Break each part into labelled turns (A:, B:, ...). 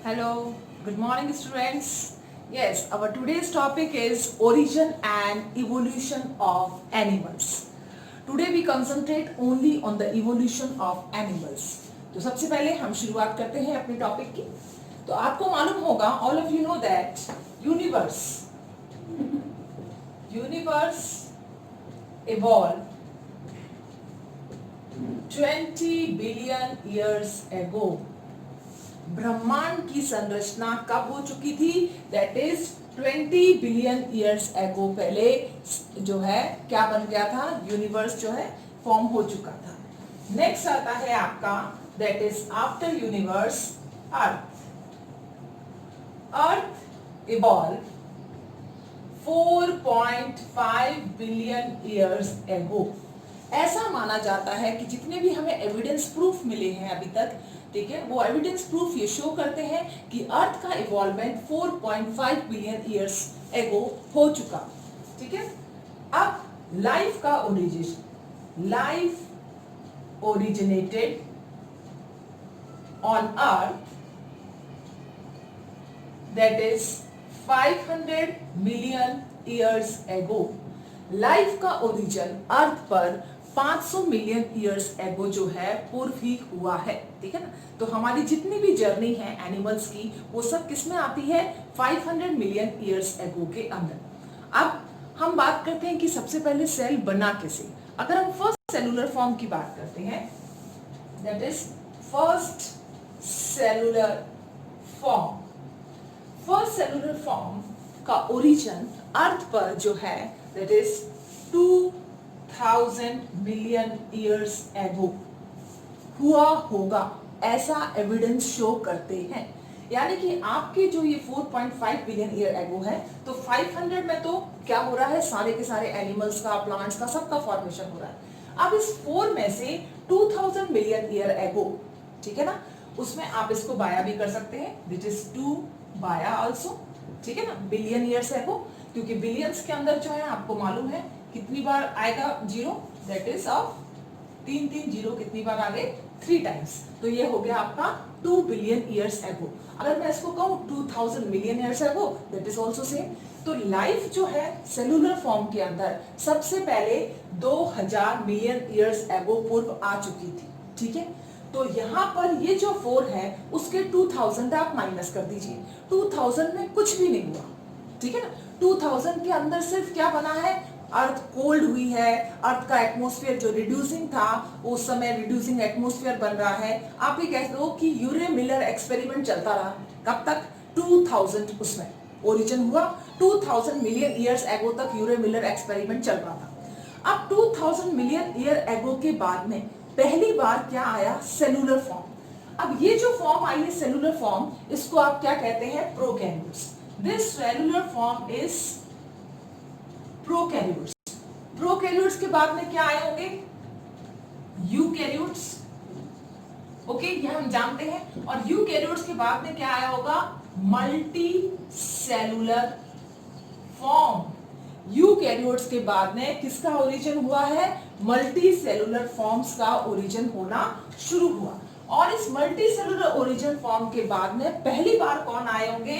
A: Hello, good morning students. Yes, our today's topic is origin and evolution of animals. Today we concentrate only on the evolution of animals. तो सबसे पहले हम शुरुआत करते हैं अपने टॉपिक की. तो आपको मालूम होगा, all of you know that universe evolved 20 billion years ago. ब्रह्मांड की संरचना कब हो चुकी थी? दैट इज 20 बिलियन ईयर्स एगो. पहले जो है क्या बन गया था? यूनिवर्स जो है फॉर्म हो चुका था. नेक्स्ट आता है आपका, that is after universe earth. Earth evolve 4.5 billion years एगो. ऐसा माना जाता है कि जितने भी हमें एविडेंस प्रूफ मिले हैं अभी तक, ठीक है, वो एविडेंस प्रूफ ये शो करते हैं कि अर्थ का इवॉल्वमेंट 4.5 बिलियन ईयर्स एगो हो चुका. ठीक है. अब लाइफ का origin, life originated on earth, that is 500 million years एगो. लाइफ का ओरिजिन अर्थ पर 500 मिलियन ईयर्स एगो जो है पूर्व ही हुआ है. ठीक है ना. तो हमारी जितनी भी जर्नी है एनिमल्स की, वो सब किसमें आती है? 500 मिलियन ईयर्स एगो के अंदर. अब हम बात करते हैं कि सबसे पहले सेल बना कैसे. अगर हम फर्स्ट सेलुलर फॉर्म की बात करते हैं, that is first cellular form. First cellular form का ओरिजिन अर्थ पर जो है, दैट इज 2000 मिलियन ईयर्स एगो हुआ होगा, ऐसा एविडेंस शो करते हैं. यानी कि आपके जो ये 4.5 बिलियन ईयर एगो है, तो 500 में तो क्या हो रहा है? सारे के सारे एनिमल्स का, प्लांट्स का, सबका फॉर्मेशन हो रहा है. अब इस 4 में से 2000 मिलियन ईयर एगो, ठीक है ना, उसमें आप इसको बाया भी कर सकते हैं, विच इज 2 बाया आल्सो. ठीक है ना, बिलियन ईयर्स एगो, क्योंकि बिलियंस के अंदर जो है आपको मालूम है कितनी बार आएगा zero, that is of 3 zero कितनी बार आ गए? 3 टाइम्स. तो ये हो गया आपका 2 बिलियन ईयर्स एगो. अगर मैं इसको कहूं 2000 मिलियन ईयर्स एगो, दैट इज आल्सो सेम. तो लाइफ जो है सेलुलर फॉर्म के अंदर सबसे पहले 2000 मिलियन ईयर्स एगो पूर्व आ चुकी थी. ठीक है. तो यहाँ पर ये जो 4 है उसके 2000 आप माइनस कर दीजिए. 2000 में कुछ भी नहीं हुआ. ठीक है ना. 2000 के अंदर सिर्फ क्या बना है? अर्थ कोल्ड हुई है. अर्थ का एटमॉस्फेयर जो रिड्यूसिंग था, उस समय रिड्यूसिंग एटमॉस्फेयर बन रहा है. आप ये कह दो कि यूरे मिलर एक्सपेरिमेंट चलता रहा. कब तक? 2000 उसमें ओरिजिन हुआ. 2000 मिलियन ईयर्स एगो तक यूरे मिलर एक्सपेरिमेंट चल रहा था. अब 2000 मिलियन ईयर एगो के बाद में पहली बार क्या आया? Cellular form. अब ये जो फॉर्म आई है सेलुलर फॉर्म, इसको आप क्या कहते हैं? Prokaryotes. This cellular form is prokaryotes. Prokaryotes के बाद में क्या आए होंगे? यूकैरियोट्स. ओके, ये हम जानते हैं. और यूकैरियोट्स के बाद में क्या आया होगा? Multi cellular form. यूकैरियोट्स के बाद में किसका ओरिजिन हुआ है? मल्टी सेलुलर फॉर्म्स का ओरिजिन होना शुरू हुआ. और इस मल्टी सेलुलर ओरिजिन फॉर्म के बाद में पहली बार कौन आए होंगे?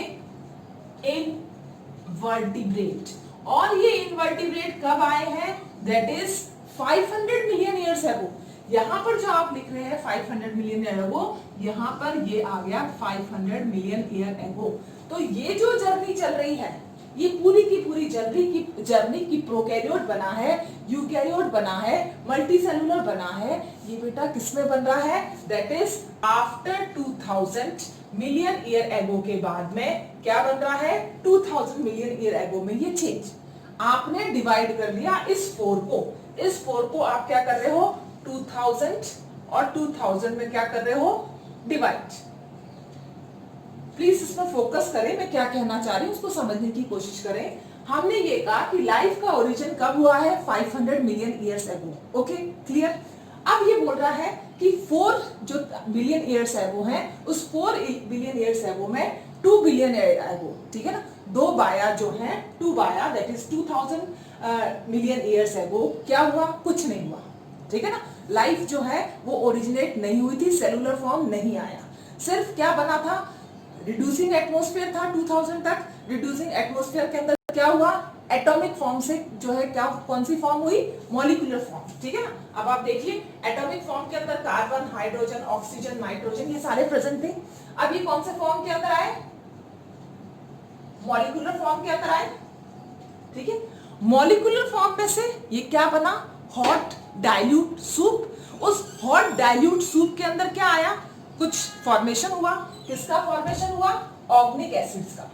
A: इनवर्टिब्रेट. और ये इनवर्टिब्रेट कब आए हैं? दैट इज 500 मिलियन ईयर्स एगो. यहां पर जो आप लिख रहे हैं 500 मिलियन ईयर एगो, यहां पर ये आ गया 500 मिलियन ईयर एगो. तो ये जो जर्नी चल रही है, ये पूरी की पूरी जर्नी की प्रोकैरियोट बना है, यूकैरियोट बना है, मल्टी सेलुलर बना है. ये बेटा किसमें बन रहा है? That is after 2000 million year ago के बाद में क्या बन रहा है? 2000 मिलियन ईयर एगो में ये चेंज. आपने डिवाइड कर लिया इस 4 को. इस 4 को आप क्या कर रहे हो? 2000 और 2000 में क्या कर रहे हो? डिवाइड. प्लीज इसमें फोकस करें, मैं क्या कहना चाह रही हूं उसको समझने की कोशिश करें. हमने ये कहा कि लाइफ का ओरिजिन कब हुआ है? 500 million years ago. Okay, clear. अब ये बोल रहा है कि 4 जो बिलियन ईयर्स एगो हैं, उस 4 बिलियन ईयर्स एगो में 2 बिलियन एगो, ठीक है ना, 2 बाया जो है, 2 बाया दैट इज 2000 मिलियन ईयर्स एगो क्या हुआ? कुछ नहीं हुआ. ठीक है ना. लाइफ जो है वो ओरिजिनेट नहीं हुई थी, सेलुलर फॉर्म नहीं आया. सिर्फ क्या बना था? रिड्यूसिंग एटमॉस्फेयर था 2000 तक। रिड्यूसिंग एटमॉस्फेयर के अंदर क्या हुआ, एटॉमिक फॉर्म से जो है क्या कौन सी फॉर्म हुई, मॉलिक्यूलर फॉर्म, ठीक है ना। अब आप देखिए एटॉमिक फॉर्म के अंदर कार्बन, हाइड्रोजन, ऑक्सीजन, नाइट्रोजन ये सारे प्रेजेंट थे। अब ये कौन से फॉर्म के अंदर आए, मॉलिक्यूलर फॉर्म के अंदर आए, ठीक है। मॉलिक्यूलर फॉर्म में से ये क्या बना, हॉट डाइल्यूट सूप। उस हॉट डाइल्यूट सूप के अंदर क्या आया, कुछ फॉर्मेशन हुआ, किसका फॉर्मेशन हुआ, ऑर्गेनिक एसिड्स का।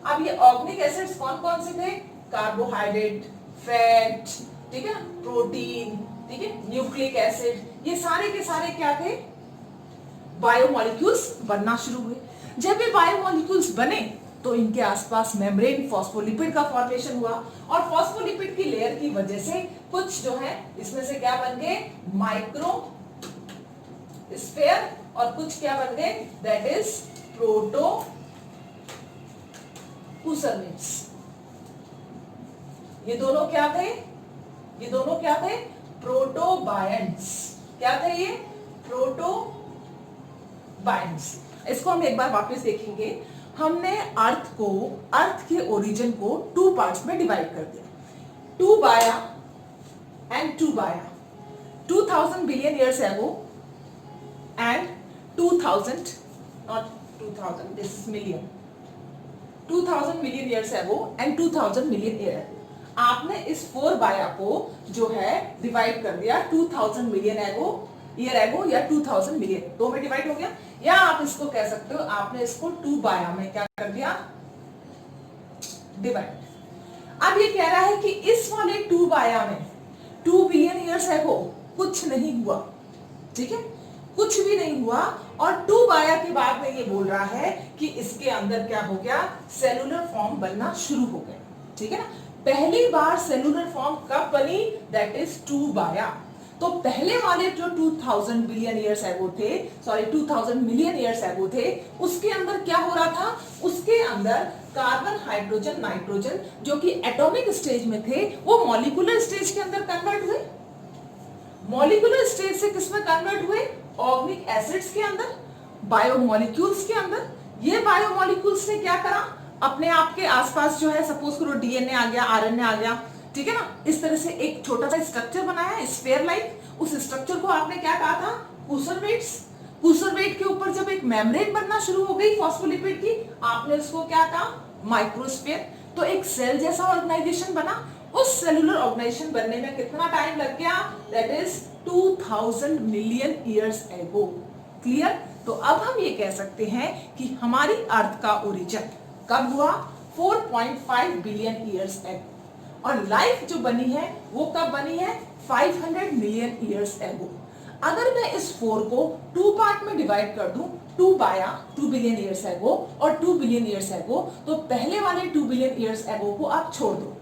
A: अब ये ऑर्गेनिक एसिड्स कौन कौन से थे, कार्बोहाइड्रेट, फैट, ठीक है, प्रोटीन, ठीक है, न्यूक्लिक एसिड, ये सारे के सारे क्या थे, बायोमोलिक्यूल्स बनना शुरू हुए। जब ये बायोमोलिक्यूल्स बने तो इनके आसपास मेम्ब्रेन फॉस्फोलिपिड का फॉर्मेशन हुआ और फॉस्फोलिपिड की लेयर की वजह से कुछ जो है इसमें से क्या बन गए, माइक्रो स्फीयर, और कुछ क्या बन गए, दैट इज प्रोटो पुसरमिड्स। ये दोनों क्या थे, ये दोनों क्या थे, प्रोटोबायंट्स। क्या थे ये, प्रोटोबायंट्स। इसको हम एक बार वापस देखेंगे। हमने अर्थ को, अर्थ के ओरिजिन को 2 पार्ट्स में डिवाइड कर दिया, 2 बाया एंड 2 बाया, 2000 बिलियन ईयर्स एगो and 2000, not 2000, this is million, 2000 million years एगो एंड 2000 मिलियन ईयर एगो। आपने इस 4 बाया को जो है डिवाइड कर दिया 2000 मिलियन एगो, ईयर एगो या 2000 मिलियन, 2 में डिवाइड हो गया। या आप इसको कह सकते हो आपने इसको 2 बाया में क्या कर दिया, डिवाइड। अब ये कह रहा है कि इस वाले 2 बाया में 2 बिलियन ईयर्स एगो कुछ नहीं हुआ, ठीक है, कुछ भी नहीं हुआ। और 2 बाया के बाद में ये बोल रहा है कि इसके अंदर क्या हो गया, सेलुलर फॉर्म बनना शुरू हो गया, ठीक है ना। पहली बार सेलुलर फॉर्म कब बनी, दैट इज 2 बाया। तो पहले वाले जो 2000 बिलियन ईयर्स एगो थे, सॉरी 2000 मिलियन ईयर्स एगो थे, उसके अंदर क्या हो रहा था, उसके अंदर कार्बन, हाइड्रोजन, नाइट्रोजन जो कि एटॉमिक स्टेज में थे वो मॉलिक्यूलर स्टेज के अंदर कन्वर्ट हुए। मॉलिक्यूलर स्टेज से किसमें कन्वर्ट हुए, ऑर्गेनिक एसिड्स के अंदर, बायोमोलिक्यूल्स के अंदर। ये बायोमोलिक्यूल्स ने क्या करा, अपने आप के आसपास जो है सपोज करो डीएनए आ गया, आरएनए आ गया, ठीक है ना, इस तरह से एक छोटा सा स्ट्रक्चर बनाया स्फीयर लाइक। उस स्ट्रक्चर को आपने क्या कहा था, कुसरवेट्स। कुसरवेट के ऊपर जब एक मेम्ब्रेन बनना शुरू हो गई फॉस्फोलिपिड की, आपने उसको क्या कहा, माइक्रोस्फीयर। तो एक सेल जैसा ऑर्गेनाइजेशन बना। उस सेलुलर ऑर्गेनाइजेशन बनने में कितना टाइम लग गया, दैट इज 2000 मिलियन ईयर्स एगो। क्लियर। तो अब हम ये कह सकते हैं कि हमारी अर्थ का ओरिजिन कब हुआ, 4.5 बिलियन ईयर्स एगो, और लाइफ जो बनी है वो कब बनी है, 500 मिलियन ईयर्स एगो। अगर मैं इस 4 को 2 पार्ट में डिवाइड कर दूं, 2 बाया 2 बिलियन ईयर्स एगो और 2 बिलियन ईयर्स एगो, तो पहले वाले 2 बिलियन ईयर्स एगो को आप छोड़ दो।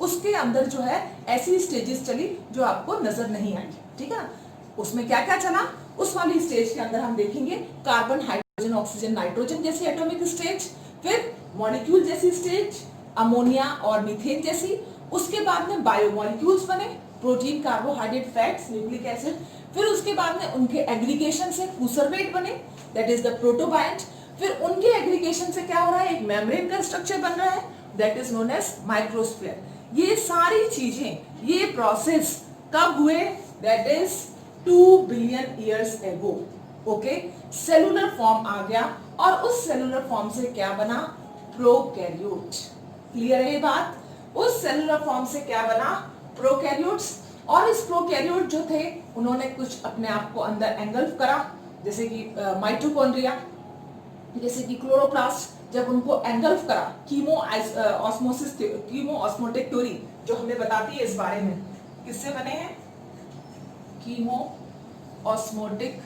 A: उसके अंदर जो है ऐसी स्टेजेस चली जो आपको नजर नहीं आई, ठीक है ना। उसमें क्या क्या चला, उस वाली स्टेज के अंदर हम देखेंगे कार्बन, हाइड्रोजन, ऑक्सीजन, नाइट्रोजन जैसी एटॉमिक स्टेज, फिर मॉलिक्यूल जैसी स्टेज, अमोनिया और मीथेन जैसी। उसके बाद में बायोमोलिक्यूल्स बने, protein, carbohydrate, fats, nucleic acid. फिर उसके बाद में उनके एग्रीगेशन से फूसरवेट बने, दैट इज द प्रोटोबायंट। फिर उनके एग्रीगेशन से क्या हो रहा है, एक मेम्ब्रेन का स्ट्रक्चर बन रहा है, that is known as microsphere. ये सारी चीजें, ये प्रोसेस कब हुए, that is 2 billion years ago. Okay, cellular form आ गया और उस सेलुलर फॉर्म से क्या बना, प्रोकैरियोट। क्लियर है ये बात। उस सेलुलर फॉर्म से क्या बना, प्रोकैरियोट्स। और इस प्रोकैरियोट जो थे उन्होंने कुछ अपने आप को अंदर एंगल्फ करा, जैसे कि माइटोकॉन्ड्रिया, जैसे कि क्लोरोप्लास्ट, जब उनको एंगल्फ करा, chemo osmosis, chemo osmotic theory जो हमें बताती है इस बारे में, किससे बने हैं, कीमो ऑस्मोटिक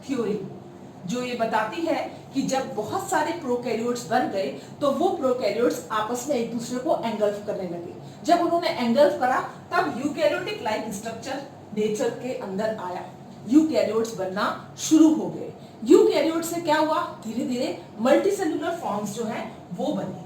A: थ्योरी, जो ये बताती है कि जब बहुत सारे प्रोकैरियोट्स बन गए तो वो प्रोकैरियोट्स आपस में एक दूसरे को एंगल्फ करने लगे। जब उन्होंने एंगल्फ करा तब यूकैरियोटिक लाइक स्ट्रक्चर नेचर के अंदर आया, यूकैरियोट्स बनना शुरू हो गए। यूकैरियोट से क्या हुआ, धीरे धीरे मल्टीसेलुलर फॉर्म्स जो हैं वो बने।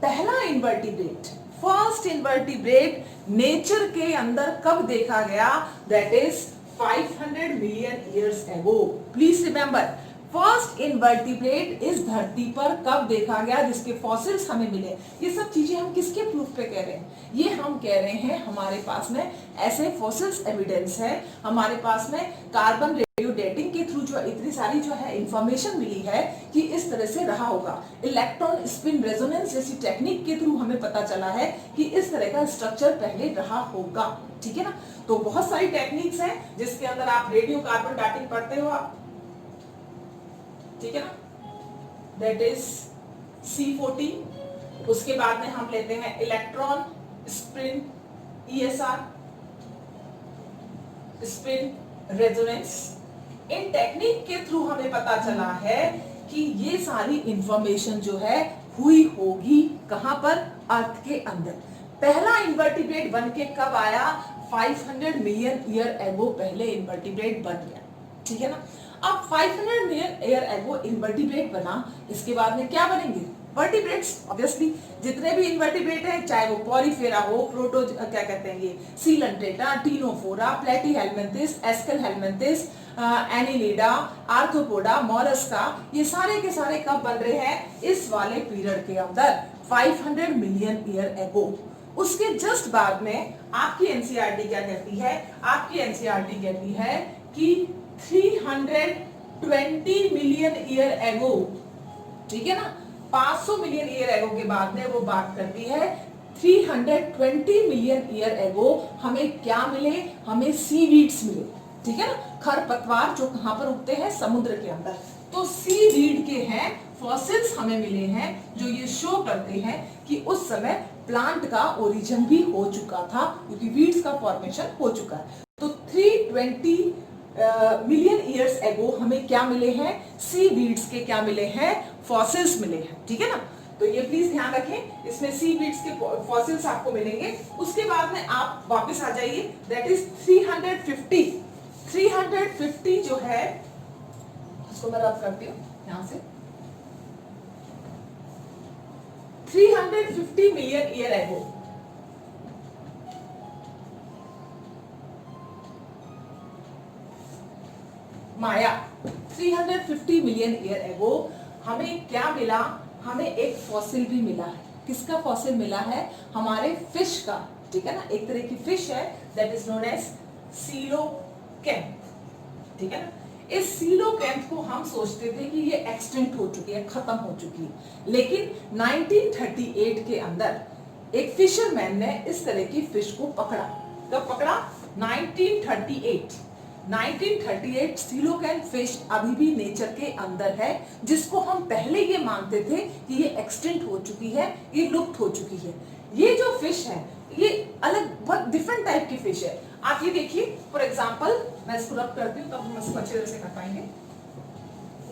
A: पहला इन्वर्टिब्रेट, फर्स्ट इन्वर्टिब्रेट नेचर के अंदर कब देखा गया, दैट इज 500 मिलियन ईयर्स एगो। प्लीज रिमेंबर, फर्स्ट इनवर्टिब्रेट इस धरती पर कब देखा गया, जिसके फॉसिल्स हमें मिले। ये सब चीजें हम किसके प्रूफ पे कह रहे हैं, ये हम कह रहे हैं हमारे पास में ऐसे फॉसिल्स एविडेंस है, हमारे पास में कार्बन रेडियो डेटिंग के थ्रू जो इतनी सारी जो है इंफॉर्मेशन मिली है कि इस तरह से रहा होगा। इलेक्ट्रॉन स्पिन रेजोनेंस जैसी टेक्निक के थ्रू हमें पता चला है कि इस तरह का स्ट्रक्चर पहले रहा होगा। ठीक है ना, तो बहुत सारी टेक्निक्स हैं जिसके अंदर आप रेडियो कार्बन डेटिंग पढ़ते हो आप, ठीक है ना, दैट इज C14। उसके बाद में हम लेते हैं electron spin ESR, spin resonance. इन टेक्निक के थ्रू हमें पता चला है कि ये सारी इंफॉर्मेशन जो है हुई होगी कहां पर, अर्थ के अंदर। पहला इन्वर्टिब्रेट बन के कब आया, 500 मिलियन ईयर एगो पहले इन्वर्टिब्रेट बन गया। ठीक है ना, अब 500 मिलियन ईयर एगो इन्वर्टिब्रेट बना, इसके बाद में क्या बनेंगे, वर्टिब्रेट्स। ऑब्वियसली जितने भी इन्वर्टिब्रेट हैं, चाहे वो पॉलीफेरा हो, प्रोटो क्या कहते हैं ये, Coelenterata, Ctenophora, प्लेटीहेल्मिन्थिस, एस्केलहेल्मिन्थिस, Annelida, arthropoda, Mollusca, ये सारे के सारे कब बन रहे हैं, इस वाले पीरियड के अंदर 500 मिलियन ईयर एगो। उसके जस्ट बाद में आपकी एनसीईआरटी क्या कहती है, आपकी एनसीईआरटी कहती है कि 320 मिलियन ईयर एगो, ठीक है ना, 500 मिलियन ईयर एगो के बाद में वो बात करती है 320 मिलियन ईयर एगो हमें क्या मिले, हमें सीवीड्स मिले। ठीक है ना, खरपतवार जो कहां पर उगते हैं, समुद्र के अंदर। तो सीवीड के हैं फॉसिल्स हमें मिले हैं जो ये शो करते हैं कि उस समय प्लांट का ओरिजिन भी हो चुका था, क्योंकि वीड्स का फॉर्मेशन हो चुका है। तो 320 मिलियन ईयर्स एगो हमें क्या मिले हैं, सी वीड्स के क्या मिले हैं, फॉसिल्स मिले हैं। ठीक है ना, तो ये प्लीज ध्यान रखें, इसमें सी वीड्स के फॉसिल्स आपको मिलेंगे। उसके बाद में आप वापस आ जाइए, दैट इज 350 जो है, उसको मैं रब करती हूँ यहां से, 350 मिलियन ईयर एगो माया, 350 मिलियन ईयर एगो हमें क्या मिला, हमें एक फॉसिल भी मिला है। किसका फॉसिल मिला है, हमारे फिश का। ठीक है ना, एक तरह की फिश है, दैट इज नोन एज सीलोकैंथ। ठीक है ना, इस सीलोकैंथ को हम सोचते थे कि ये एक्सटिंक्ट हो चुकी है, खत्म हो चुकी है, लेकिन 1938 के अंदर एक फिशरमैन ने इस तरह की फिश को पकड़ा। कब पकड़ा, 1938 सीलोकैंथ फिश अभी भी नेचर के अंदर है, जिसको हम पहले ये मानते थे कि ये एक्सटिंक्ट हो चुकी है, ये लुप्त हो चुकी है। ये जो फिश है ये अलग बहुत डिफरेंट टाइप की फिश है। आप ये देखिए, फॉर एग्जांपल मैं इसको रब करती हूँ तब हम इसको अच्छे तरह से कर पाएंगे।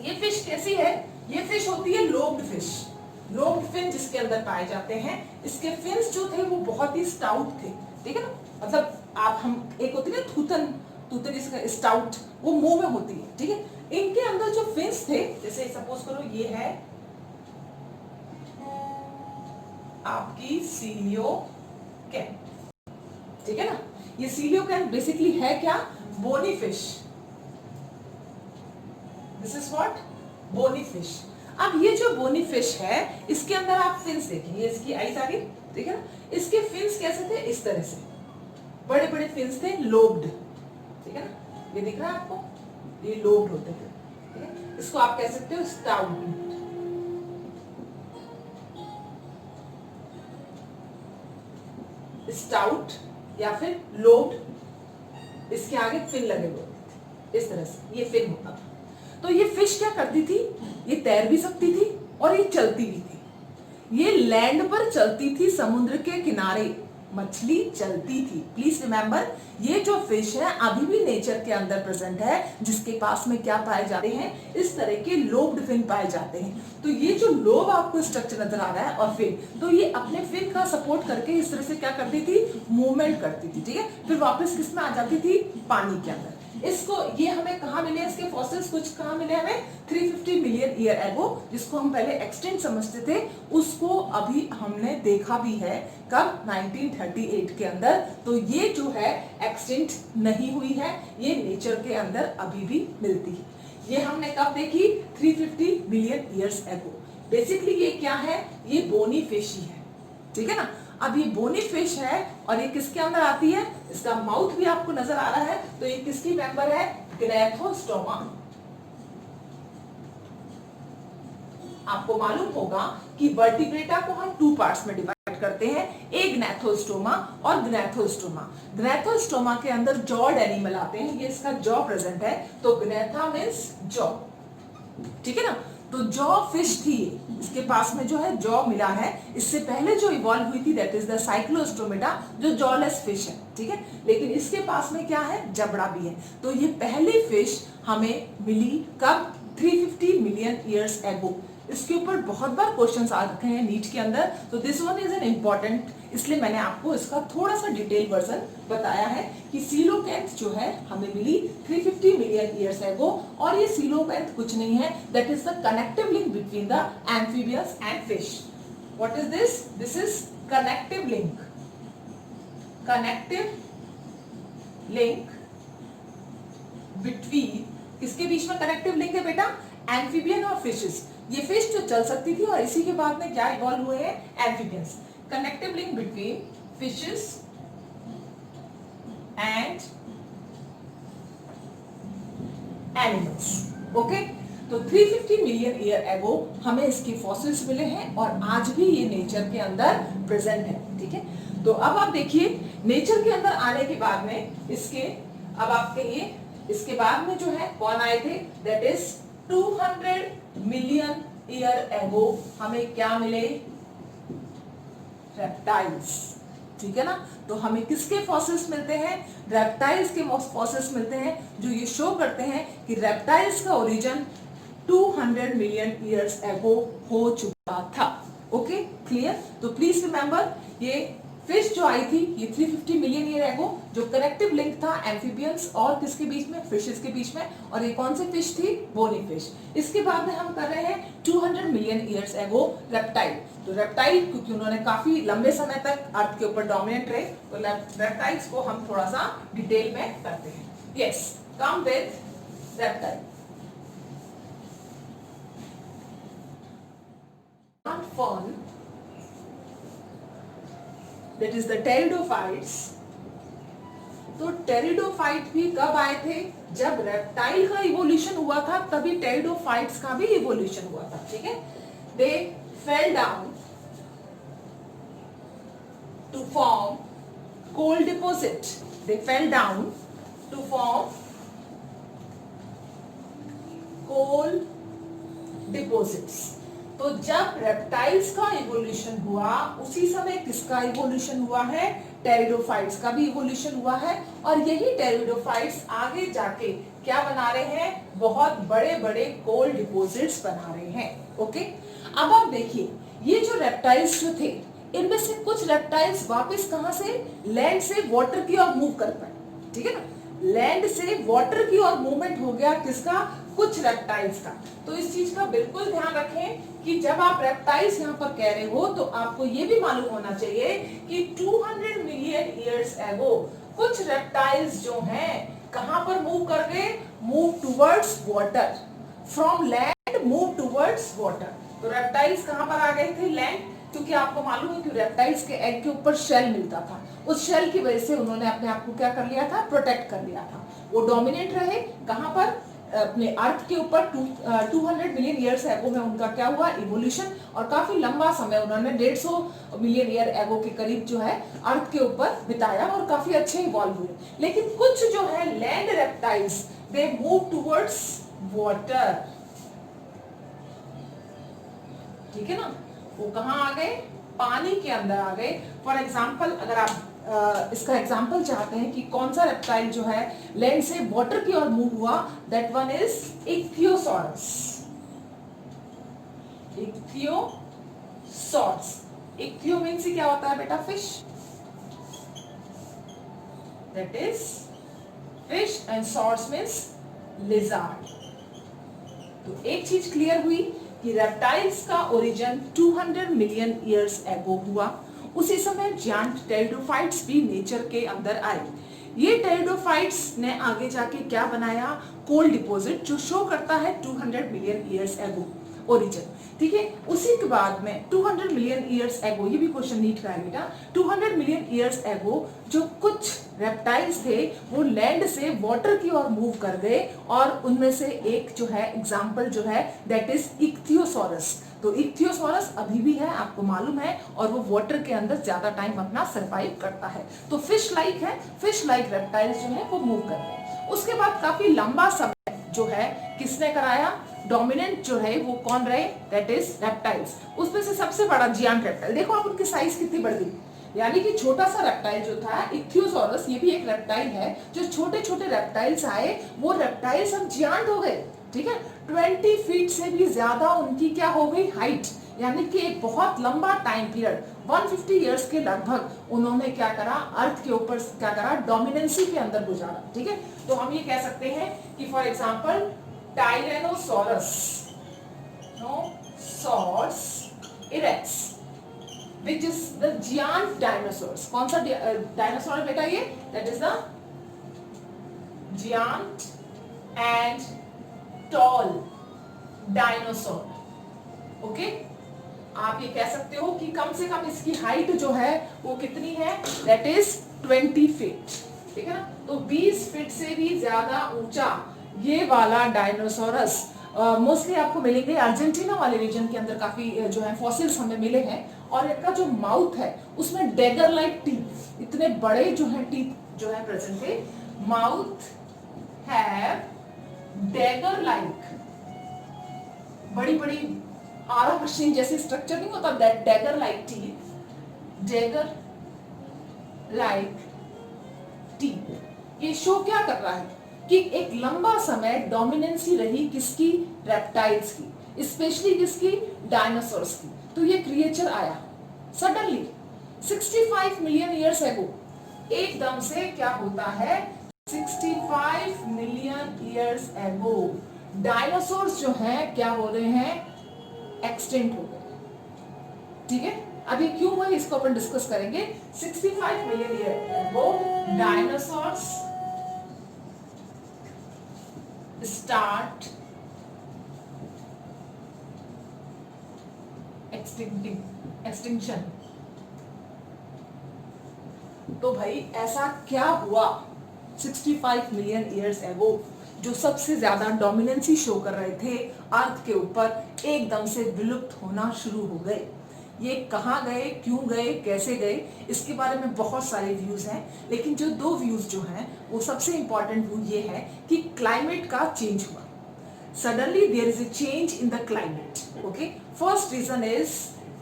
A: ये फिश कैसी है, ये फिश होती है लोब्ड फिश, लोब्ड फिन जिसके अंदर पाए जाते हैं। इसके फिन्स जो थे वो बहुत ही स्टाउट थे। ठीक है ना, मतलब आप हम एक होती है थूथन जिसका स्टाउट, वो मुंह में होती है। ठीक है, इनके अंदर जो फिन्स थे, जैसे सपोज करो ये है आपकी सीलियोकैंथ। ठीक है ना, ये सीलियोकैंथ बेसिकली है क्या, bony fish. This is what, bony fish. अब ये जो बोनी फिश है, इसके अंदर आप फिन्स देखिए, ये इसकी आईज आ गई। ठीक है ना, इसके फिन्स कैसे थे, इस तरह से बड़े बड़े फिन्स थे, लोब्ड। ठीक है ना, ये दिख रहा है आपको, ये लोब्ड होते थे। ठीक है, इसको आप कह सकते हो स्टाउट, स्टाउट या फिर लोब्ड। इसके आगे फिन लगे हुए थे, इस तरह से ये फिन होता था। तो ये फिश क्या करती थी, ये तैर भी सकती थी और ये चलती भी थी। ये लैंड पर चलती थी, समुद्र के किनारे मछली चलती थी। प्लीज रिमेंबर, ये जो फिश है अभी भी नेचर के अंदर प्रेजेंट है, जिसके पास में क्या पाए जाते हैं, इस तरह के लोब्ड फिन पाए जाते हैं। तो ये जो लोब आपको स्ट्रक्चर नजर आ रहा है और फिन, तो ये अपने फिन का सपोर्ट करके इस तरह से क्या करती थी, मूवमेंट करती थी। ठीक है, फिर वापस किस में आ जाती थी, पानी के अंदर। इसको ये हमें कहाँ मिले, इसके फॉसिल्स कुछ कहाँ मिले हमें, 350 मिलियन ईयर एगो, जिसको हम पहले एक्सटिंक्ट समझते थे, उसको अभी हमने देखा भी है। कब, 1938 के अंदर। तो ये जो है एक्सटिंक्ट नहीं हुई है, ये नेचर के अंदर अभी भी मिलती है। ये हमने कब देखी? 350 मिलियन ईयर्स एगो। बेसिकली ये क्या है? ये बोनी फिश ही है, ठीक है ना। अब ये बोनी फिश है और ये किसके अंदर आती है? इसका माउथ भी आपको नजर आ रहा है, तो ये किसकी मेंबर है? ग्नैथोस्टोमा। आपको मालूम होगा कि वर्टिब्रेटा को हम 2 पार्ट्स में डिवाइड करते हैं, एक ग्नैथोस्टोमा और ग्नैथोस्टोमा। ग्नैथोस्टोमा के अंदर जॉड एनिमल आते हैं, ये इसका जॉ प्रेजेंट है, तो ग्नैथा मींस जॉ, ठीक है ना। तो जॉ फिश थी, इसके पास में जो है जॉ मिला है। इससे पहले जो इवॉल्व हुई थी दैट इज द साइक्लोस्टोमेटा, जो जॉलेस फिश है, ठीक है। लेकिन इसके पास में क्या है? जबड़ा भी है। तो ये पहली फिश हमें मिली कब? 350 मिलियन ईयर्स एगो। इसके ऊपर बहुत बार क्वेश्चंस आ रखे हैं नीट के अंदर, तो this one is an important, इसलिए मैंने आपको इसका थोड़ा सा डिटेल वर्जन बताया है कि सीलोकैंथ जो है हमें मिली 350 मिलियन ईयर्स एगो। और ये सीलोकैंथ कुछ नहीं है, that is the connective link between the amphibious and fish. What is this? This is connective link. Connective link between, किसके बीच में कनेक्टिव लिंक है बेटा? एम्फीबियन और फिशेस। ये फिश जो चल सकती थी और इसी के बाद में क्या इवॉल्व हुए हैं? Amphibians. Connective link between fishes and animals. Okay, तो 350 मिलियन ईयर एगो हमें इसके फॉसिल्स मिले हैं और आज भी ये नेचर के अंदर प्रेजेंट है, ठीक है। तो अब आप देखिए, नेचर के अंदर आने के बाद में इसके, अब आप कहिए इसके बाद में जो है कौन आए थे? That is 200 million year ago हमें क्या मिले? रेप्टाइल्स, ठीक है ना। तो हमें किसके फॉसिल्स मिलते हैं? रेप्टाइल्स के फॉसिल्स मिलते हैं, जो ये शो करते हैं कि रेप्टाइल्स का ओरिजिन 200 मिलियन ईयर्स एगो हो चुका था। Okay, clear? तो प्लीज रिमेंबर, ये फिश जो आई थी ये 350 मिलियन ईयर एगो, जो कनेक्टिव लिंक था एम्फीबियंस और किसके बीच में? फिशेस के बीच में। और ये कौन सी फिश थी? Bony fish. इसके बाद में हम कर रहे हैं 200 मिलियन ईयर्स एगो रेप्टाइल। तो रेप्टाइल, क्योंकि उन्होंने काफी लंबे समय तक अर्थ के ऊपर डोमिनेट रहे, तो रेप्टाइल्स को हम थोड़ा सा डिटेल में करते हैं। Yes, come with reptile. Form, that is the pteridophytes। तो टेरिडोफाइट भी कब आए थे? जब रेप्टाइल का इवोल्यूशन हुआ था, तभी टेरिडोफाइट्स का भी इवोल्यूशन हुआ था, ठीक है। They fell down to form coal deposit. They fell down to form coal deposits. तो जब रेप्टाइल्स का इवोल्यूशन हुआ, उसी समय किसका इवोल्यूशन हुआ है? टेरिडोफाइट्स का भी इवोल्यूशन हुआ है। और यही टेरिडोफाइट्स आगे जाके क्या बना रहे हैं? बहुत बड़े बड़े कोल डिपोजिट्स बना रहे हैं। ओके, अब आप देखिए, ये जो रेप्टाइल्स जो थे, इनमें से कुछ रेप्टाइल्स वापस कहां से? लैंड से वाटर की ओर मूव कर पाए, ठीक है ना। लैंड से वाटर की ओर मूवमेंट हो गया, किसका? कुछ रेप्टाइल्स का। तो इस चीज का बिल्कुल ध्यान रखें कि जब आप रेप्टाइल्स यहाँ पर कह रहे हो, तो आपको ये भी मालूम होना चाहिए कि 200 मिलियन ईयर्स एगो कुछ रेप्टाइल्स जो हैं कहां पर मूव कर गए? Move towards water. From land move towards water. तो रेप्टाइल्स कहां पर आ गए थे? लैंड। क्योंकि आपको मालूम है कि रेप्टाइल्स के एग के ऊपर शेल मिलता था, उस शेल की वजह से उन्होंने अपने आप को क्या कर लिया था? प्रोटेक्ट कर लिया था। वो डोमिनेट रहे कहां पर? अपने अर्थ के ऊपर। 200 मिलियन ईयर्स एगो में उनका क्या हुआ? इवोल्यूशन। और काफी लंबा समय उन्होंने 150 मिलियन ईयर एगो के करीब जो है अर्थ के ऊपर बिताया और काफी अच्छे इवॉल्व हुए। लेकिन कुछ जो है land reptiles, they move towards water, ठीक है ना। वो कहां आ गए? पानी के अंदर आ गए। फॉर एग्जाम्पल, अगर आप इसका एग्जाम्पल चाहते हैं कि कौन सा रेप्टाइल जो है लैंड से वाटर की ओर मूव हुआ, दैट वन इज इक्थियोसॉरस। इक्थियोसॉरस। इक्थियो मीन्स क्या होता है बेटा? Fish. That is fish and swords means lizard. तो एक चीज क्लियर हुई कि रेप्टाइल्स का ओरिजिन 200 मिलियन ईयर्स एगो हुआ। उसी समय जायंट टेरिडोफाइट्स भी नेचर के अंदर आए। ये टेरिडोफाइट्स ने आगे जाके क्या बनाया, कोल डिपॉजिट, जो शो करता है 200 मिलियन ईयर्स एगो ओरिजिन, ठीक है। उसी के बाद में 200 मिलियन ईयर्स एगो, ये भी क्वेश्चन नीट का है बेटा, 200 मिलियन ईयर्स एगो जो कुछ रेप्टाइल्स थे वो लैंड से वाटर की ओर मूव कर गए, और उनमें से एक जो है एग्जांपल जो है दैट इज इक्थियोसॉरस। तो इक्थियोसॉरस अभी भी है, आपको मालूम है, और वो वाटर के अंदर ज्यादा टाइम अपना सरवाइव करता है। तो फिश लाइक है, फिश लाइक रेप्टाइल्स जो है वो मूव कर गए। उसके बाद काफी लंबा समय जो है किसने कराया, डोमिनेंट जो है वो कौन रहे, दैट इज रेप्टाइल्स। उसमें से सबसे बड़ा जियांट रेप्टाइल, देखो आप उनकी साइज कितनी बढ़ गई, यानी कि छोटा सा रेप्टाइल जो था इक्थियोसॉरस, ये भी एक रेप्टाइल है, जो छोटे छोटे रेप्टाइल्स आए वो रेप्टाइल्स अब जियांट हो गए, ठीक है। 20 फीट से भी ज्यादा उनकी क्या हो गई हाइट, यानी कि एक बहुत लंबा टाइम पीरियड 150 इयर्स के लगभग उन्होंने क्या करा, अर्थ के ऊपर क्या करा, डोमिनेंसी के अंदर गुजारा, ठीक है। तो हम ये कह सकते हैं कि for example tyrannosaurus rex which is the giant dinosaurs, कौन सा डायनासोर बेटा ये, that is the giant and tall dinosaur, okay. आप ये कह सकते हो कि कम से कम इसकी हाइट जो है वो कितनी है, that is 20 फीट, ठीक है ना। तो 20 फीट से भी ज्यादा ऊंचा ये वाला डायनासोरस मोस्टली आपको मिलेंगे अर्जेंटीना वाले रीजन के अंदर, काफी जो है फॉसिल्स हमें मिले हैं, और इनका जो माउथ है उसमें डेगर लाइक टीथ, इतने बड़े जो है टीथ जो है प्रेजेंट है, माउथ हैव डेगर लाइक, बड़ी बड़ी आरा मशीन जैसे स्ट्रक्चर नहीं होता, that dagger like teeth, dagger like teeth. ये शो क्या कर रहा है कि एक लंबा समय डोमिनेंसी रही किसकी, रेप्टाइल्स की, स्पेशली किसकी, डायनासोर्स की। तो ये क्रिएचर आया सडनली 65 मिलियन ईयर्स एगो, एकदम से क्या होता है, 65 मिलियन ईयर्स एगो डायनासोर्स जो हैं क्या हो रहे हैं, एक्सटिंक्ट हो गए, ठीक है। अभी क्यों हुआ इसको अपन डिस्कस करेंगे। 65 million year ago dinosaurs start extinction। तो भाई ऐसा क्या हुआ 65 मिलियन ईयर्स एगो, जो सबसे ज्यादा डोमिनेंसी शो कर रहे थे अर्थ के ऊपर, एकदम से विलुप्त होना शुरू हो गए। ये कहाँ गए, क्यों गए, कैसे गए, इसके बारे में बहुत सारे व्यूज हैं, लेकिन जो दो व्यूज जो हैं वो सबसे इंपॉर्टेंट व्यू ये है कि क्लाइमेट का चेंज हुआ, suddenly there is a change in the climate, okay. First reason is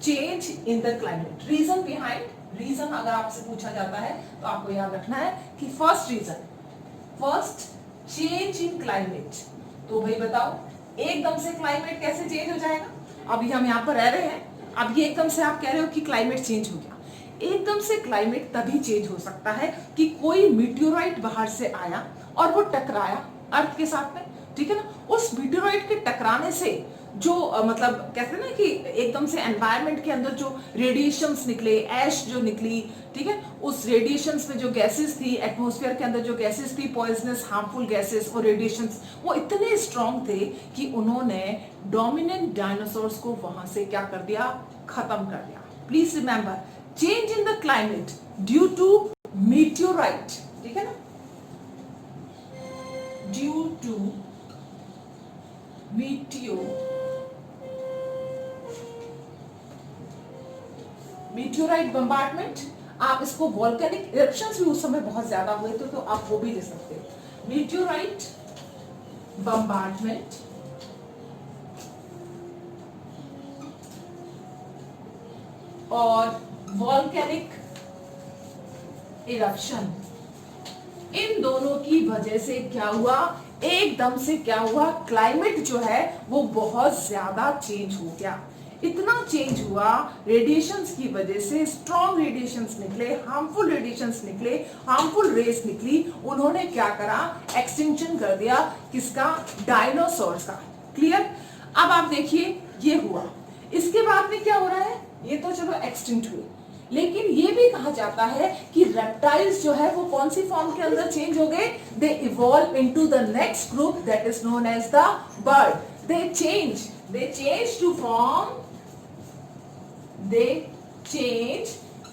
A: change in the climate. Reason behind, reason अगर आपसे पूछा जाता है तो आपको याद रखना है कि first reason, first change in climate. तो भाई बताओ एकदम से क्लाइमेट कैसे चेंज हो जाएगा, अभी हम यहाँ पर रह रहे हैं, अब ये एकदम से आप कह रहे हो कि क्लाइमेट चेंज हो गया। एकदम से क्लाइमेट तभी चेंज हो सकता है कि कोई मीटियोराइट बाहर से आया और वो टकराया अर्थ के साथ में, ठीक है ना। उस मीटियोराइट के टकराने से जो मतलब कहते हैं ना कि एकदम से एनवायरनमेंट के अंदर जो रेडिएशंस निकले, ऐश जो निकली, ठीक है, उस रेडिएशंस में जो गैसेस थी, एटमॉस्फेयर के अंदर जो गैसेस थी, पॉइजनस हार्मफुल गैसेस और रेडिएशंस, वो इतने स्ट्रॉन्ग थे कि उन्होंने डोमिनेंट डायनासोर्स को वहां से क्या कर दिया, खत्म कर दिया। Please remember, change in the climate due to meteorite, ठीक है ना, ड्यू टू मीटियोराइट बम्बार्डमेंट। आप इसको वोल्केनिक इरप्शंस भी उस समय बहुत ज्यादा हुए थे तो आप वो भी ले सकते हो। मीटियोराइट बम्बार्डमेंट और वोल्केनिक इरप्शन, इन दोनों की वजह से क्या हुआ, एकदम से क्या हुआ, क्लाइमेट जो है वो बहुत ज्यादा चेंज हो गया। इतना चेंज हुआ रेडिएशंस की वजह से, स्ट्रॉन्ग रेडिएशंस निकले, हार्मफुल रेडिएशंस निकले, हार्मफुल रेस निकली, उन्होंने क्या करा, एक्सटिंक्शन कर दिया किसका, डायनासोर्स का। क्लियर। अब आप देखिए ये हुआ, इसके बाद में क्या हो रहा है, ये तो चलो एक्सटिंक्ट हुए, लेकिन ये भी कहा जाता है कि रेप्टाइल्स जो है वो कौन सी फॉर्म के अंदर चेंज हो गए, they evolve into the next group that is known as the bird. They change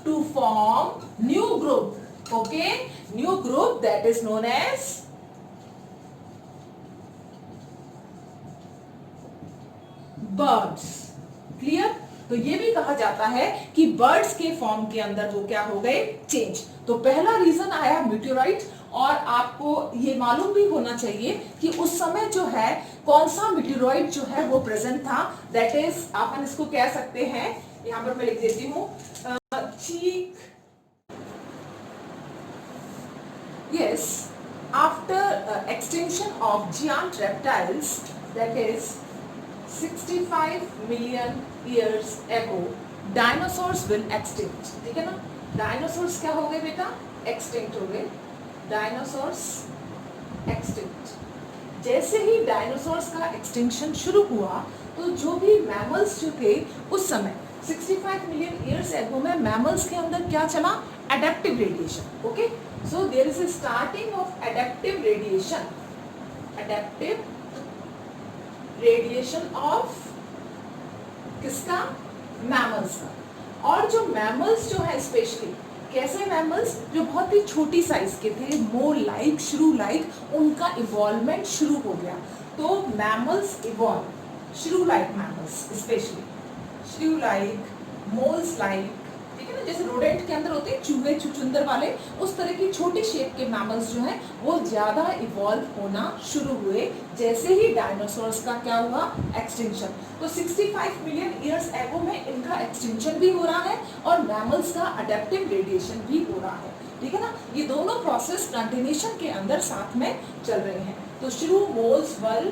A: to form new group, okay, new group that is known as birds. Clear? तो ये भी कहा जाता है कि बर्ड्स के फॉर्म के अंदर वो क्या हो गए, चेंज। तो पहला रीजन आया मीटियोराइट, और आपको ये मालूम भी होना चाहिए कि उस समय जो है कौन सा मीटियोराइट जो है वो प्रेजेंट था, दैट इज अपन इसको कह सकते हैं, यहां पर मैं लिख देती हूं, cheek, yes, after extinction of giant reptiles that is 65 million years ago dinosaurs will extinct। ठीक है ना, डायनासोर्स क्या हो गए बेटा, एक्सटिंक्ट हो गए, डायनासोर्स एक्सटिंक्ट। जैसे ही डायनासोर्स का एक्सटिंक्शन शुरू हुआ तो जो भी मैमल्स जो थे उस समय 65 मिलियन ईयर्स एगो में मैमल्स के अंदर क्या चला, adaptive radiation. Okay, so there is a starting of adaptive radiation of किसका, मैमल्स का। और जो मैमल्स जो है स्पेशली कैसे मैमल्स, जो बहुत ही छोटी साइज के थे, मोर लाइक, श्रू लाइक, उनका इवॉल्वमेंट शुरू हो गया। तो मैमल्स इवॉल्व, श्रू लाइक मैमल्स, स्पेशली श्रू लाइक, मोल्स लाइक, ठीक है ना, जैसे रोडेंट के अंदर होते हैं चूहे चुचुंदर वाले, उस तरह की छोटी शेप के मैमल्स जो हैं वो ज्यादा इवॉल्व होना शुरू हुए जैसे ही डायनासोर्स का क्या हुआ, एक्सटिंक्शन। तो 65 मिलियन ईयर्स एगो में इनका एक्सटिंक्शन भी हो रहा है और मैमल्स का अडेप्टिव रेडिएशन भी हो रहा है। ठीक है ना, ये दोनों प्रोसेस कंटिन्यूएशन के अंदर साथ में चल रहे हैं। तो श्रू, मोल्स, वल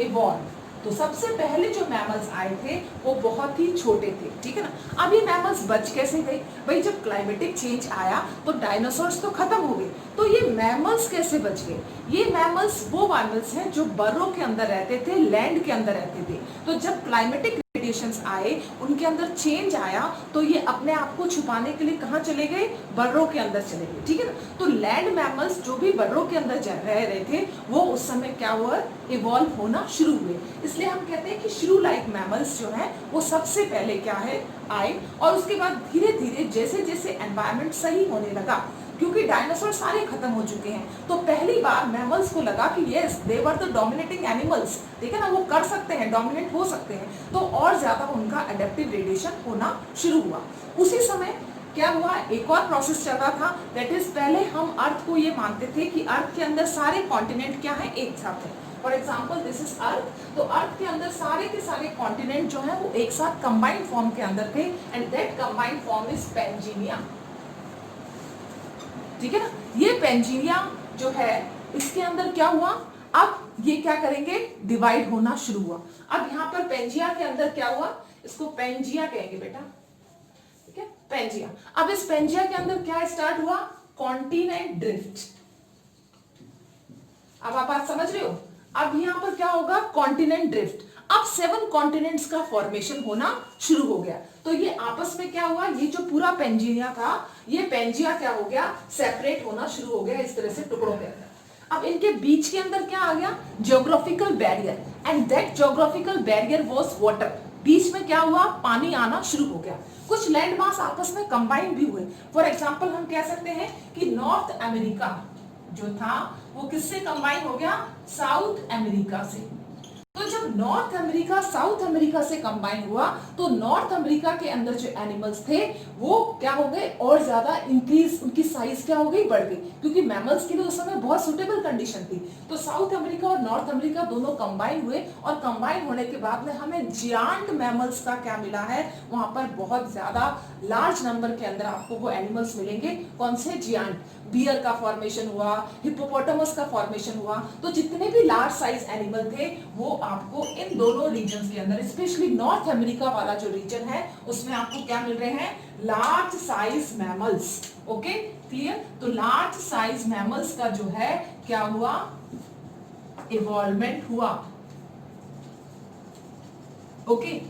A: इवॉल्व। तो सबसे पहले जो मैमल्स आए थे वो बहुत ही छोटे थे। ठीक है ना, अब ये मैमल्स बच कैसे गए, भाई जब क्लाइमेटिक चेंज आया तो डायनासोर्स तो खत्म हो गए, तो ये मैमल्स कैसे बच गए। ये मैमल्स वो मैमल्स हैं जो बर्रों के अंदर रहते थे, लैंड के अंदर रहते थे। तो जब क्लाइमेटिक रेडिएशंस आए, उनके अंदर चेंज आया, तो ये अपने आप को छुपाने के लिए कहां चले गए, बर्रों के अंदर चले गए। ठीक है ना, तो लैंड मैमल्स जो भी बर्रों के अंदर रह रहे थे वो उस समय क्या हुआ, इवॉल्व होना शुरू हुए। इसलिए हम कहते हैं कि श्रू लाइक मैमल्स जो है वो सबसे पहले क्या है, आए। और उसके बाद धीरे धीरे जैसे जैसे एनवायरमेंट सही होने लगा, क्योंकि डायनासोर सारे खत्म हो चुके हैं, तो पहली बार मैमल्स को लगा कि yes they were the dominating animals, ठीक है ना, वो कर सकते हैं, डोमिनेट हो सकते हैं, तो और ज्यादा उनका एडेप्टिव रेडिएशन होना शुरू हुआ। उसी समय क्या हुआ, एक और प्रोसेस चल रहा था, दैट इज पहले हम अर्थ को ये मानते थे कि अर्थ के अंदर सारे कॉन्टिनेंट क्या है, एक साथ है। For example this is earth, तो अर्थ के अंदर सारे के सारे कॉन्टिनेंट जो है वो एक साथ कंबाइंड फॉर्म के अंदर थे, and that combined form is Pangaea. ठीक है ना, ये पेंजिनिया जो है इसके अंदर क्या हुआ, अब ये क्या करेंगे, डिवाइड होना शुरू हुआ। अब यहाँ पर पेंजिया के अंदर क्या हुआ, इसको पेंजिया कहेंगे बेटा, ठीक है, पेंजिया। अब इस पेंजिया के अंदर क्या स्टार्ट हुआ, कॉन्टिनेंट ड्रिफ्ट। अब आप बात समझ रहे हो, अब यहाँ पर क्या होगा, कॉन्टिनेंट ड्रिफ्ट। अब 7 कॉन्टिनेंट्स का फॉर्मेशन होना शुरू हो गया। तो ये आपस में क्या हुआ, ये जो पूरा पेंजिया था, ये पेंजिया क्या हो गया, सेपरेट होना शुरू हो गया इस तरह से टुकड़ों के अंदर। अब इनके बीच के अंदर क्या आ गया, geographical barrier, and that geographical barrier was water. बीच में क्या हुआ, पानी आना शुरू हो गया। कुछ लैंड मास आपस में कंबाइन भी हुए। फॉर एग्जाम्पल हम कह सकते हैं कि नॉर्थ अमेरिका जो था वो किससे कंबाइन हो गया, साउथ अमेरिका से। तो जब नॉर्थ अमेरिका साउथ अमेरिका से कंबाइन हुआ तो नॉर्थ अमेरिका के अंदर जो एनिमल्स थे वो क्या हो गए, और ज्यादा इंक्रीज, उनकी साइज क्या हो गई, बढ़ गई, क्योंकि मैमल्स के लिए उस समय बहुत सुटेबल कंडीशन थी। तो साउथ अमेरिका और नॉर्थ अमेरिका दोनों कंबाइन हुए, और कंबाइन होने के बाद में हमें जियांट मैमल्स का क्या मिला है, वहां पर बहुत ज्यादा लार्ज नंबर के अंदर आपको वो एनिमल्स मिलेंगे। कौन से, जियांट। बियर का फॉर्मेशन हुआ, हिप्पोपोटामस का फॉर्मेशन हुआ। तो जितने भी लार्ज साइज एनिमल थे वो आपको इन दोनों रीजन के अंदर, स्पेशली नॉर्थ अमेरिका वाला जो रीजन है उसमें आपको क्या मिल रहे हैं, large size mammals. Okay, clear. तो लार्ज साइज मैमल्स का जो है क्या हुआ, इवॉल्वमेंट हुआ। ओके,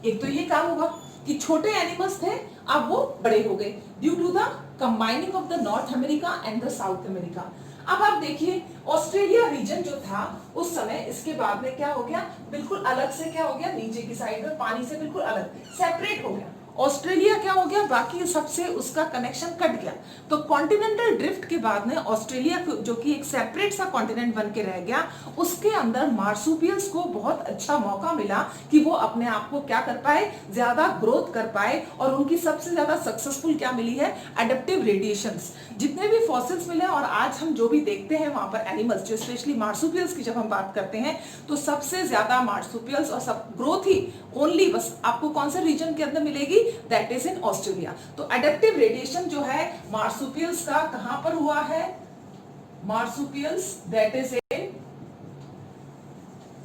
A: एक तो ये काम हुआ। कि छोटे एनिमल्स थे, अब वो बड़े हो गए due to the combining of the North America and the South America. अब आप देखिए ऑस्ट्रेलिया रीजन जो था उस समय, इसके बाद में क्या हो गया, बिल्कुल अलग से क्या हो गया, नीचे की साइड में पानी से बिल्कुल अलग सेपरेट हो गया। ऑस्ट्रेलिया क्या हो गया, बाकी सबसे उसका कनेक्शन कट गया। तो कॉन्टिनेंटल ड्रिफ्ट के बाद में ऑस्ट्रेलिया जो कि एक सेपरेट सा कॉन्टिनेंट बन के रह गया, उसके अंदर मार्सुपियल्स को बहुत अच्छा मौका मिला कि वो अपने आप को क्या कर पाए, ज्यादा ग्रोथ कर पाए। और उनकी सबसे ज्यादा सक्सेसफुल क्या मिली है, एडेप्टिव रेडिएशंस। जितने भी फॉसिल्स मिले और आज हम जो भी देखते हैं वहां पर एनिमल्स, जो स्पेशली मार्सुपियल्स की जब हम बात करते हैं, तो सबसे ज्यादा मार्सुपियल्स और सब ग्रोथ ही ओनली बस आपको कौन से रीजन के अंदर मिलेगी, दैट इज इन ऑस्ट्रेलिया। तो एडेप्टिव रेडिएशन जो है मार्सुपियल्स का कहां पर हुआ है, marsupials that is in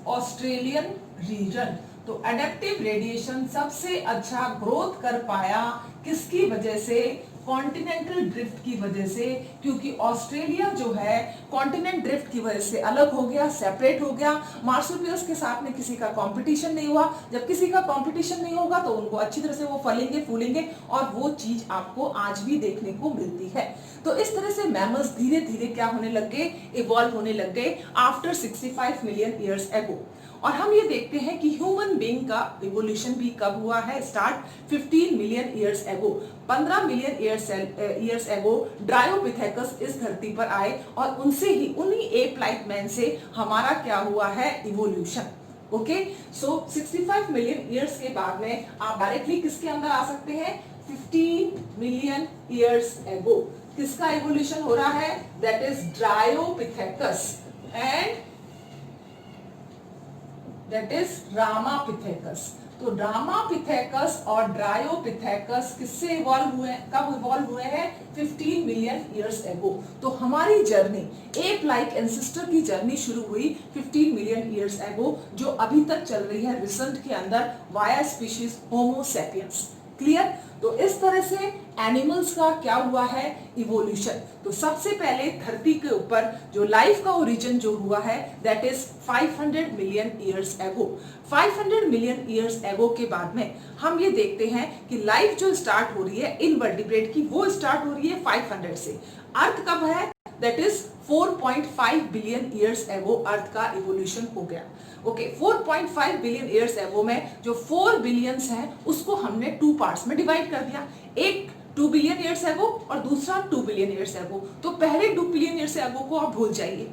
A: Australian region. तो एडेप्टिव रेडिएशन सबसे अच्छा ग्रोथ कर पाया किसकी वजह से, कॉन्टिनेंटल ड्रिफ्ट की वजह से, क्योंकि ऑस्ट्रेलिया जो है कॉन्टिनेंट ड्रिफ्ट की वजह से अलग हो गया, सेपरेट हो गया। मार्सुपियल्स के साथ में किसी का कंपटीशन नहीं हुआ। जब किसी का कंपटीशन नहीं होगा तो उनको अच्छी तरह से वो फलेंगे फूलेंगे, और वो चीज आपको आज भी देखने को मिलती है। तो इस तरह से मैमल्स धीरे धीरे क्या होने लग गए, इवॉल्व होने लग गए आफ्टर 65 मिलियन ईयर्स एगो। और हम ये देखते हैं कि ह्यूमन बीइंग का इवोल्यूशन भी कब हुआ है, स्टार्ट 15 मिलियन ईयर्स एगो। 15 मिलियन ईयर्स एगो ड्रायोपिथेकस इस धरती पर आए, और उनसे ही, उन्हीं एप लाइक मैन से हमारा क्या हुआ है, इवोल्यूशन। ओके, सो 65 मिलियन ईयर्स के बाद में आप डायरेक्टली किसके अंदर आ सकते हैं, 15 मिलियन ईयर्स एगो किसका इवोल्यूशन हो रहा है, that is Dryopithecus and that is Ramapithecus. तो रामापिथेकस और ड्रायोपिथेकस किससे इवॉल्व हुए, कब इवॉल्व हुए हैं, 15 मिलियन ईयर्स एगो। तो हमारी जर्नी, एप लाइक एंसेस्टर की जर्नी शुरू हुई 15 मिलियन ईयर्स एगो, जो अभी तक चल रही है रिसेंट के अंदर via species Homo sapiens. Clear. तो इस तरह से एनिमल्स का क्या हुआ है, इवोल्यूशन। तो सबसे पहले धरती के ऊपर जो लाइफ का ओरिजिन जो हुआ है, दैट इज 500 मिलियन ईयर्स एगो। 500 मिलियन ईयर्स एगो के बाद में हम ये देखते हैं कि लाइफ जो स्टार्ट हो रही है इनवर्टिब्रेट की, वो स्टार्ट हो रही है 500 से। अर्थ कब है, दैट इज 4.5 बिलियन ईयर्स एगो अर्थ का इवोल्यूशन हो गया। ओके, 4.5 बिलियन ईयर्स एगो में जो 4 बिलियंस हैं उसको हमने 2 पार्ट्स में डिवाइड कर दिया। एक 2 बिलियन ईयर्स एगो और दूसरा 2 बिलियन ईयर्स एगो। तो पहले 2 बिलियन ईयर्स एगो को आप भूल जाइए।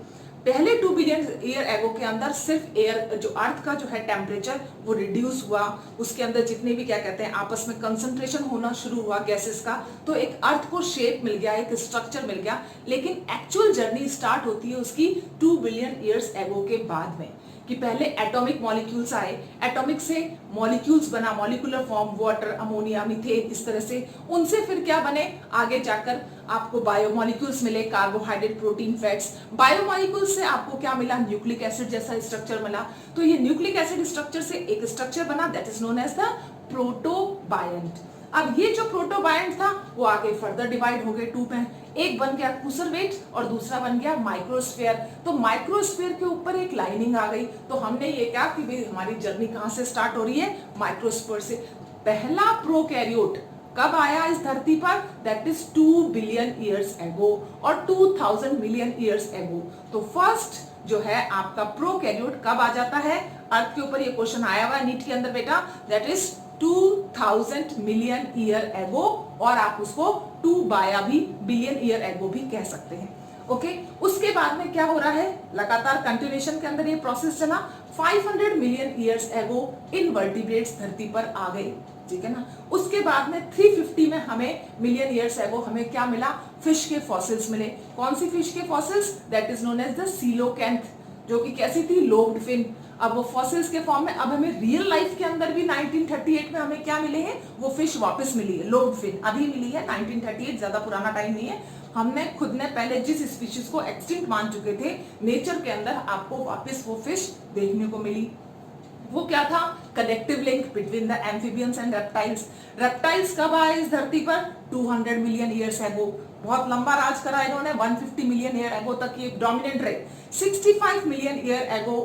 A: पहले 2 बिलियन ईयर एगो के अंदर सिर्फ एयर, जो अर्थ का जो है टेम्परेचर वो रिड्यूस हुआ, उसके अंदर जितने भी क्या कहते हैं आपस में कंसंट्रेशन होना शुरू हुआ गैसेस का, तो एक अर्थ को शेप मिल गया, एक स्ट्रक्चर मिल गया। लेकिन एक्चुअल जर्नी स्टार्ट होती है उसकी 2 बिलियन ईयर्स एगो के बाद में, कि पहले एटॉमिक मॉलिक्यूल्स आए, एटॉमिक से मॉलिक्यूल्स बना, molecular form, water, ammonia, methane, इस तरह से। उनसे फिर क्या बने, आगे जाकर आपको बायोमॉलिक्यूल्स मिले, कार्बोहाइड्रेट, प्रोटीन, फैट्स। बायोमॉलिक्यूल्स से आपको क्या मिला, न्यूक्लिक एसिड जैसा स्ट्रक्चर मिला। तो ये न्यूक्लिक एसिड स्ट्रक्चर से एक स्ट्रक्चर बना, that is known as the protobiont. अब ये जो प्रोटोबायंट था वो आगे फर्दर डिवाइड हो गए 2 में। एक बन गया कुसरवेट और दूसरा बन गया माइक्रोस्फीयर। तो माइक्रोस्फीयर के ऊपर एक लाइनिंग आ गई। तो हमने ये क्या कि भाई हमारी जर्नी कहां से स्टार्ट हो रही है, माइक्रोस्फीयर से। पहला प्रोकैरियोट कब आया इस धरती पर, दैट इज 2 बिलियन ईयर्स एगो और 2000 मिलियन ईयर्स एगो। तो फर्स्ट जो है आपका प्रोकैरियोट कब आ जाता है, अर्थ के ऊपर ये क्वेश्चन आया हुआ है नीट के अंदर बेटा, that is 2000 million year ago, और आप उसको 2 बाया भी बिलियन ईयर एगो भी कह सकते हैं। ओके, उसके बाद में क्या हो रहा है, लगातार कंटिन्यूएशन के अंदर ये प्रोसेस चला। 500 मिलियन ईयर्स एगो इनवर्टिब्रेट्स धरती पर आ गए, ठीक है ना। उसके बाद में 350 में हमें मिलियन ईयर्स एगो हमें क्या मिला, फिश के फॉसिल्स मिले। कौन सी फिश के fossils, that is known as the coelacanth, जो कि कैसी थी, लोब्ड फिन। अब वो फॉसिल्स के फॉर्म में, अब हमें रियल लाइफ के अंदर भी 1938 में हमें क्या मिले हैं, वो फिश वापस मिली है, लोब्ड फिन अभी मिली है 1938, ज्यादा पुराना टाइम नहीं है। हमने खुद ने पहले जिस स्पीशीज को एक्सटिंक्ट मान चुके थे नेचर के अंदर, आपको वापस वो फिश देखने को मिली। वो क्या था, connective link between the amphibians and reptiles. Reptiles कब आए इस धरती पर, 200 मिलियन ईयर्स एगो। बहुत लंबा राज करा इन्होंने, 150 मिलियन ईयर एगो तक ये डोमिनेंट रहे। 65 मिलियन ईयर एगो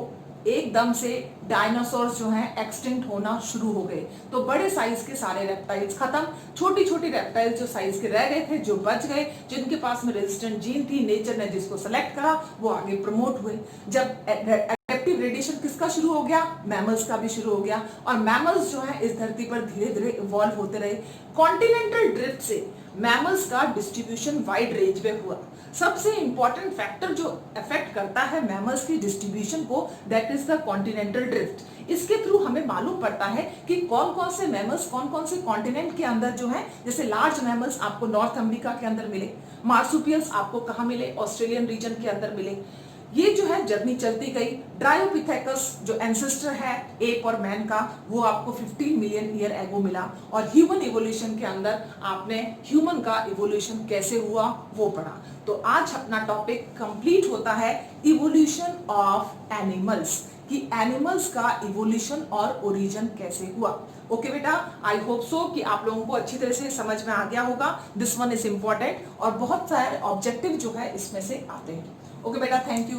A: एकदम से डायनासोर जो हैं एक्सटिंक्ट होना शुरू हो गए। तो बड़े साइज के सारे रेप्टाइल्स खत्म, छोटी छोटी रेप्टाइल्स जो साइज के रह गए थे, जो बच गए, जिनके पास में रेजिस्टेंट जीन थी, नेचर ने जिसको सेलेक्ट करा, वो आगे प्रमोट हुए। जब एडेप्टिव रेडिएशन किसका शुरू हो गया? मैमल्स का भी शुरू हो गया। और मैमल्स जो है इस धरती पर धीरे धीरे इवॉल्व होते रहे। कॉन्टिनेंटल ड्रिफ्ट से मैमल्स का डिस्ट्रीब्यूशन वाइड रेंज में हुआ। सबसे इंपॉर्टेंट फैक्टर जो अफेक्ट करता है मैमल्स की डिस्ट्रीब्यूशन को, that is the continental drift. इसके थ्रू हमें मालूम पड़ता है कि कौन कौन से मैमल्स कौन कौन से कॉन्टिनेंट के अंदर जो है, जैसे लार्ज मैमल्स आपको नॉर्थ अमेरिका के अंदर मिले, मार्सुपियल्स आपको कहाँ मिले? ऑस्ट्रेलियन रीजन के अंदर मिले। ये जो है जर्नी चलती गई। ड्रायोपिथेकस जो एंसेस्टर है एप और मैन का, वो आपको 15 मिलियन ईयर एगो मिला। और ह्यूमन इवोल्यूशन के अंदर आपने ह्यूमन का इवोल्यूशन कैसे हुआ वो पढ़ा। तो आज अपना टॉपिक कंप्लीट होता है इवोल्यूशन ऑफ एनिमल्स, कि एनिमल्स का इवोल्यूशन और ओरिजिन कैसे हुआ। ओके बेटा, आई होप सो कि आप लोगों को अच्छी तरह से समझ में आ गया होगा। दिस वन इज इंपॉर्टेंट और बहुत सारे ऑब्जेक्टिव जो है इसमें से आते हैं। ओके बेटा, थैंक यू।